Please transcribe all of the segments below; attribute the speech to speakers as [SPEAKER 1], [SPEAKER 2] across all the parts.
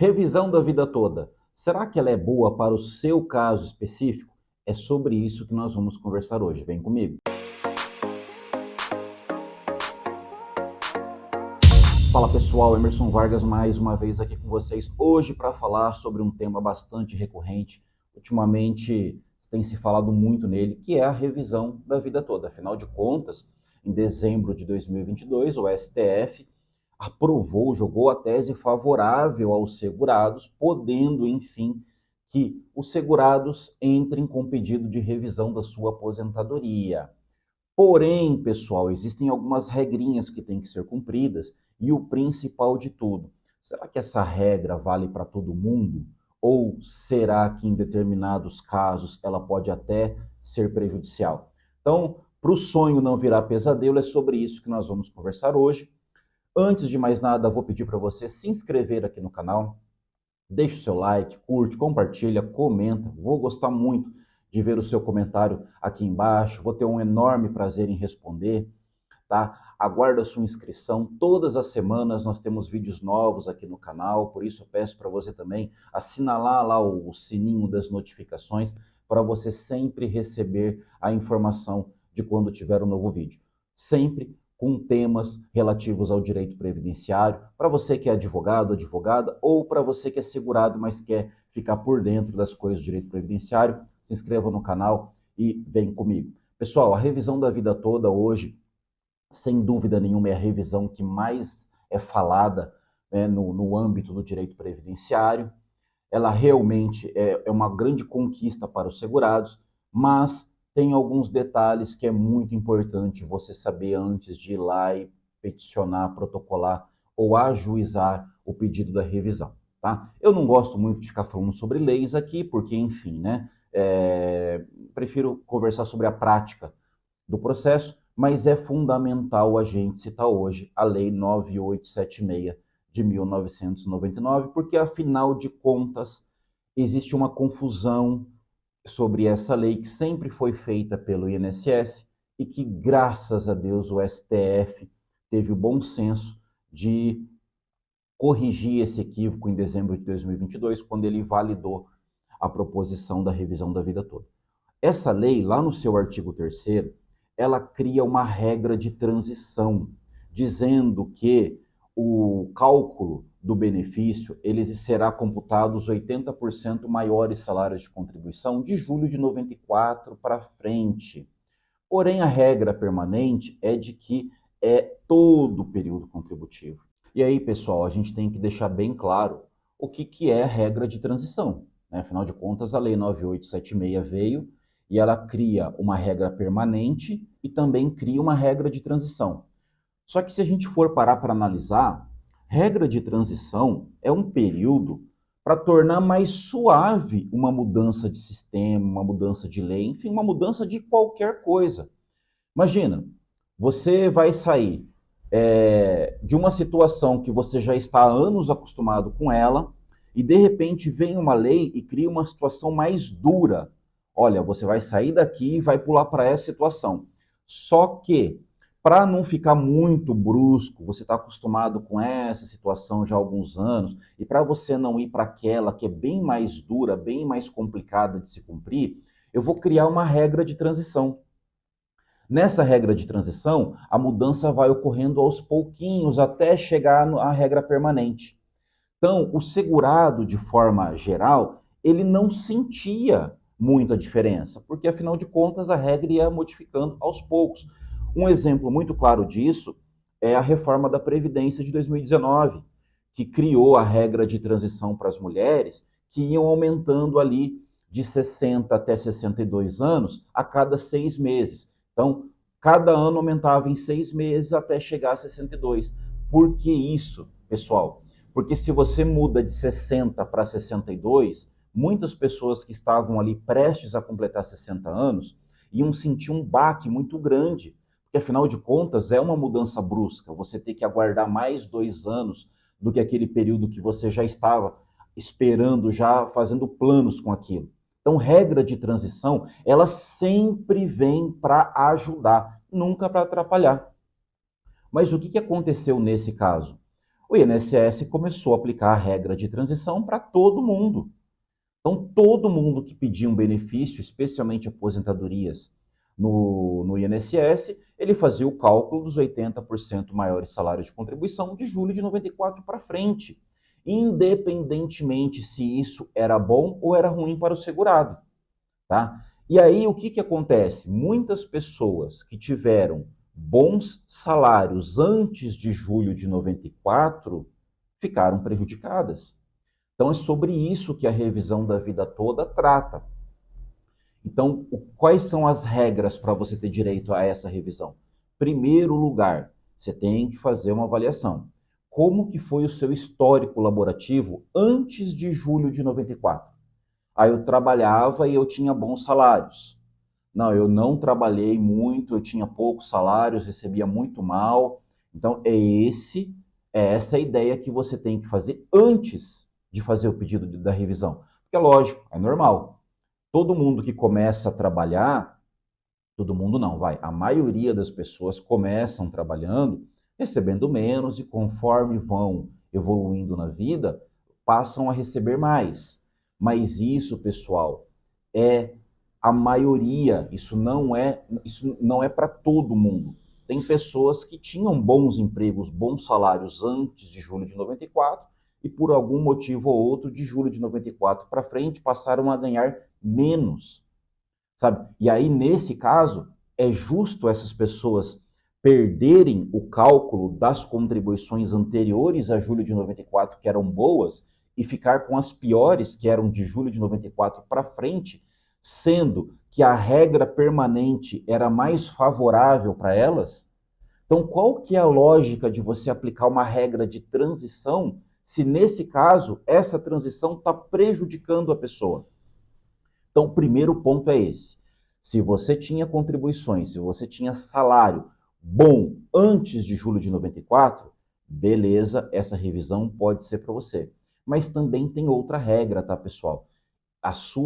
[SPEAKER 1] Revisão da vida toda. Será que ela é boa para o seu caso específico? É sobre isso que nós vamos conversar hoje. Vem comigo. Fala pessoal, Emerson Vargas mais uma vez aqui com vocês hoje para falar sobre um tema bastante recorrente. Ultimamente tem se falado muito nele, que é a revisão da vida toda. Afinal de contas, em dezembro de 2022, o STF aprovou, jogou a tese favorável aos segurados, podendo, enfim, que os segurados entrem com pedido de revisão da sua aposentadoria. Porém, pessoal, existem algumas regrinhas que têm que ser cumpridas e o principal de tudo, será que essa regra vale para todo mundo? Ou será que em determinados casos ela pode até ser prejudicial? Então, para o sonho não virar pesadelo, é sobre isso que nós vamos conversar hoje. Antes de mais nada, vou pedir para você se inscrever aqui no canal, deixe o seu like, curte, compartilha, comenta, vou gostar muito de ver o seu comentário aqui embaixo, vou ter um enorme prazer em responder, tá? Aguardo a sua inscrição, todas as semanas nós temos vídeos novos aqui no canal, por isso eu peço para você também assinalar lá o sininho das notificações, para você sempre receber a informação de quando tiver um novo vídeo. Sempre com temas relativos ao direito previdenciário, para você que é advogado, advogada, ou para você que é segurado, mas quer ficar por dentro das coisas do direito previdenciário, se inscreva no canal e vem comigo. Pessoal, a revisão da vida toda hoje, sem dúvida nenhuma, é a revisão que mais é falada, né, no âmbito do direito previdenciário. Ela realmente é uma grande conquista para os segurados, mas tem alguns detalhes que é muito importante você saber antes de ir lá e peticionar, protocolar ou ajuizar o pedido da revisão, tá? Eu não gosto muito de ficar falando sobre leis aqui, porque, enfim, né? Prefiro conversar sobre a prática do processo, mas é fundamental a gente citar hoje a Lei 9876 de 1999, porque, afinal de contas, existe uma confusão sobre essa lei que sempre foi feita pelo INSS e que, graças a Deus, o STF teve o bom senso de corrigir esse equívoco em dezembro de 2022, quando ele validou a proposição da revisão da vida toda. Essa lei, lá no seu artigo 3º, ela cria uma regra de transição, dizendo que o cálculo do benefício ele será computado os 80% maiores salários de contribuição de julho de 94 para frente. Porém, a regra permanente é de que é todo o período contributivo. E aí, pessoal, a gente tem que deixar bem claro o que é a regra de transição, né? Afinal de contas, a Lei 9876 veio e ela cria uma regra permanente e também cria uma regra de transição. Só que se a gente for parar para analisar, regra de transição é um período para tornar mais suave uma mudança de sistema, uma mudança de lei, enfim, uma mudança de qualquer coisa. Imagina, você vai sair de uma situação que você já está há anos acostumado com ela e de repente vem uma lei e cria uma situação mais dura. Olha, você vai sair daqui e vai pular para essa situação. Só que, para não ficar muito brusco, você está acostumado com essa situação já há alguns anos, e para você não ir para aquela que é bem mais dura, bem mais complicada de se cumprir, eu vou criar uma regra de transição. Nessa regra de transição, a mudança vai ocorrendo aos pouquinhos até chegar à regra permanente. Então, o segurado, de forma geral, ele não sentia muita diferença, porque afinal de contas a regra ia modificando aos poucos. Um exemplo muito claro disso é a reforma da Previdência de 2019, que criou a regra de transição para as mulheres, que iam aumentando ali de 60 até 62 anos a cada 6 meses. Então, cada ano aumentava em 6 meses até chegar a 62. Por que isso, pessoal? Porque se você muda de 60 para 62, muitas pessoas que estavam ali prestes a completar 60 anos iam sentir um baque muito grande, porque afinal de contas é uma mudança brusca, você tem que aguardar mais 2 anos do que aquele período que você já estava esperando, já fazendo planos com aquilo. Então, regra de transição, ela sempre vem para ajudar, nunca para atrapalhar. Mas o que aconteceu nesse caso? o INSS começou a aplicar a regra de transição para todo mundo. Então, todo mundo que pedia um benefício, especialmente aposentadorias no INSS, ele fazia o cálculo dos 80% maiores salários de contribuição de julho de 94 para frente, independentemente se isso era bom ou era ruim para o segurado, tá? E aí, o que acontece? Muitas pessoas que tiveram bons salários antes de julho de 94 ficaram prejudicadas. Então, é sobre isso que a revisão da vida toda trata. Então, quais são as regras para você ter direito a essa revisão? Primeiro lugar, você tem que fazer uma avaliação. Como que foi o seu histórico laborativo antes de julho de 94? Aí eu trabalhava e eu tinha bons salários. Não, eu não trabalhei muito, eu tinha poucos salários, recebia muito mal. Então, é essa a ideia que você tem que fazer antes de fazer o pedido da revisão. Porque é lógico, é normal. Todo mundo que começa a trabalhar, todo mundo não, vai, a maioria das pessoas começam trabalhando, recebendo menos e conforme vão evoluindo na vida, passam a receber mais. Mas isso, pessoal, é a maioria, isso não é para todo mundo. Tem pessoas que tinham bons empregos, bons salários antes de julho de 94 e por algum motivo ou outro, de julho de 94 para frente, passaram a ganhar menos, sabe? E aí, nesse caso, é justo essas pessoas perderem o cálculo das contribuições anteriores a julho de 94, que eram boas, e ficar com as piores, que eram de julho de 94 para frente, sendo que a regra permanente era mais favorável para elas? Então, qual que é a lógica de você aplicar uma regra de transição se, nesse caso, essa transição está prejudicando a pessoa? Então, o primeiro ponto é esse. Se você tinha contribuições, se você tinha salário bom antes de julho de 94, beleza, essa revisão pode ser para você. Mas também tem outra regra, tá, pessoal?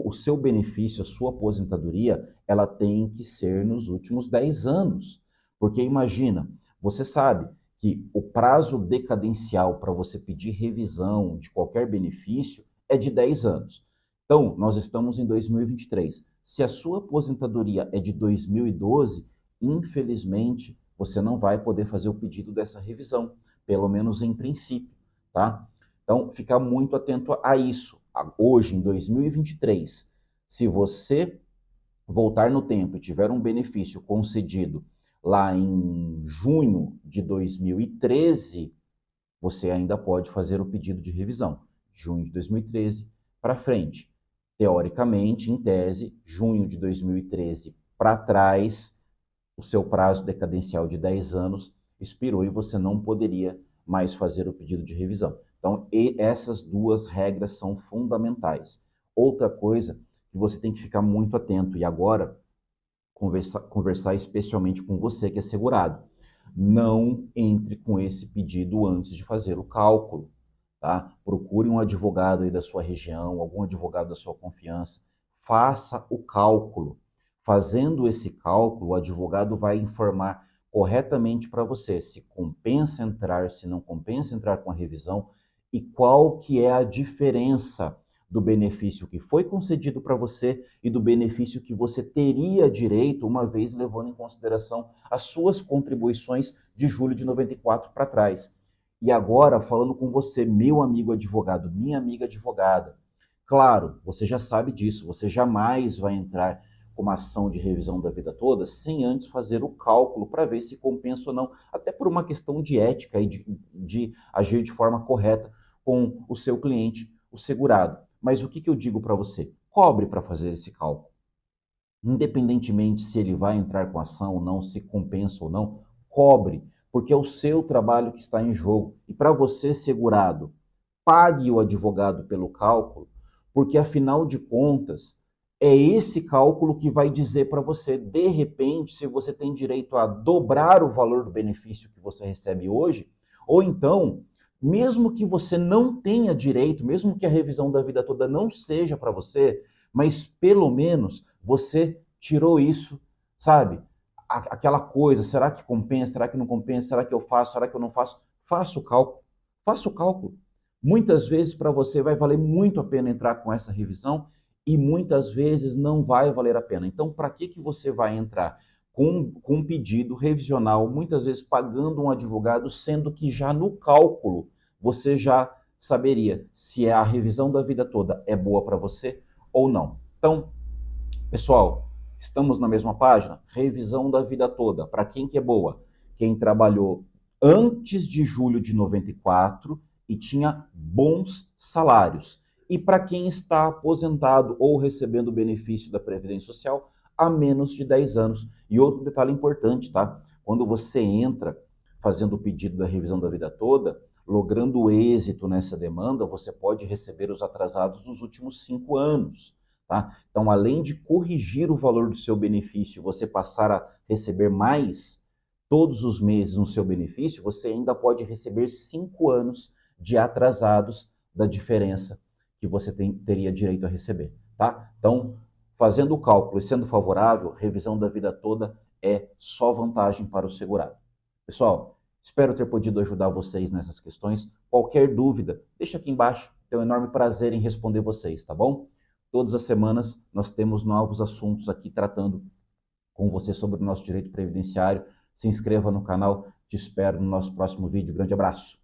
[SPEAKER 1] O seu benefício, a sua aposentadoria, ela tem que ser nos últimos 10 anos. Porque imagina, você sabe que o prazo decadencial para você pedir revisão de qualquer benefício é de 10 anos. Então, nós estamos em 2023. Se a sua aposentadoria é de 2012, infelizmente, você não vai poder fazer o pedido dessa revisão, pelo menos em princípio, tá? Então, ficar muito atento a isso. Hoje, em 2023, se você voltar no tempo e tiver um benefício concedido lá em junho de 2013, você ainda pode fazer o pedido de revisão. Junho de 2013 para frente. Teoricamente, em tese, junho de 2013 para trás, o seu prazo decadencial de 10 anos expirou e você não poderia mais fazer o pedido de revisão. Então, essas duas regras são fundamentais. Outra coisa que você tem que ficar muito atento, e agora conversar especialmente com você que é segurado. Não entre com esse pedido antes de fazer o cálculo, tá? Procure um advogado aí da sua região, algum advogado da sua confiança, faça o cálculo. Fazendo esse cálculo, o advogado vai informar corretamente para você se compensa entrar, se não compensa entrar com a revisão e qual que é a diferença do benefício que foi concedido para você e do benefício que você teria direito, uma vez levando em consideração as suas contribuições de julho de 94 para trás. E agora, falando com você, meu amigo advogado, minha amiga advogada, claro, você já sabe disso, você jamais vai entrar com uma ação de revisão da vida toda sem antes fazer o cálculo para ver se compensa ou não, até por uma questão de ética e de agir de forma correta com o seu cliente, o segurado. Mas o que eu digo para você? Cobre para fazer esse cálculo. Independentemente se ele vai entrar com ação ou não, se compensa ou não, cobre, porque é o seu trabalho que está em jogo. E para você, segurado, pague o advogado pelo cálculo, porque afinal de contas, é esse cálculo que vai dizer para você, de repente, se você tem direito a dobrar o valor do benefício que você recebe hoje, ou então, mesmo que você não tenha direito, mesmo que a revisão da vida toda não seja para você, mas pelo menos você tirou isso, sabe? Aquela coisa, será que compensa, será que não compensa, será que eu faço, será que eu não faço? Faça o cálculo, Faça o cálculo. Muitas vezes para você vai valer muito a pena entrar com essa revisão e muitas vezes não vai valer a pena. Então, para que você vai entrar com um pedido revisional, muitas vezes pagando um advogado, sendo que já no cálculo você já saberia se a revisão da vida toda é boa para você ou não. Então, pessoal, estamos na mesma página? Revisão da vida toda. Para quem que é boa? Quem trabalhou antes de julho de 94 e tinha bons salários. E para quem está aposentado ou recebendo benefício da Previdência Social há menos de 10 anos. E outro detalhe importante, tá? Quando você entra fazendo o pedido da revisão da vida toda, logrando êxito nessa demanda, você pode receber os atrasados dos últimos 5 anos. Tá? Então, além de corrigir o valor do seu benefício, você passar a receber mais todos os meses no seu benefício, você ainda pode receber 5 anos de atrasados da diferença que você teria direito a receber. Tá? Então, fazendo o cálculo e sendo favorável, revisão da vida toda é só vantagem para o segurado. Pessoal, espero ter podido ajudar vocês nessas questões. Qualquer dúvida, deixa aqui embaixo. Tenho um enorme prazer em responder vocês, tá bom? Todas as semanas nós temos novos assuntos aqui tratando com você sobre o nosso direito previdenciário. Se inscreva no canal, te espero no nosso próximo vídeo. Grande abraço!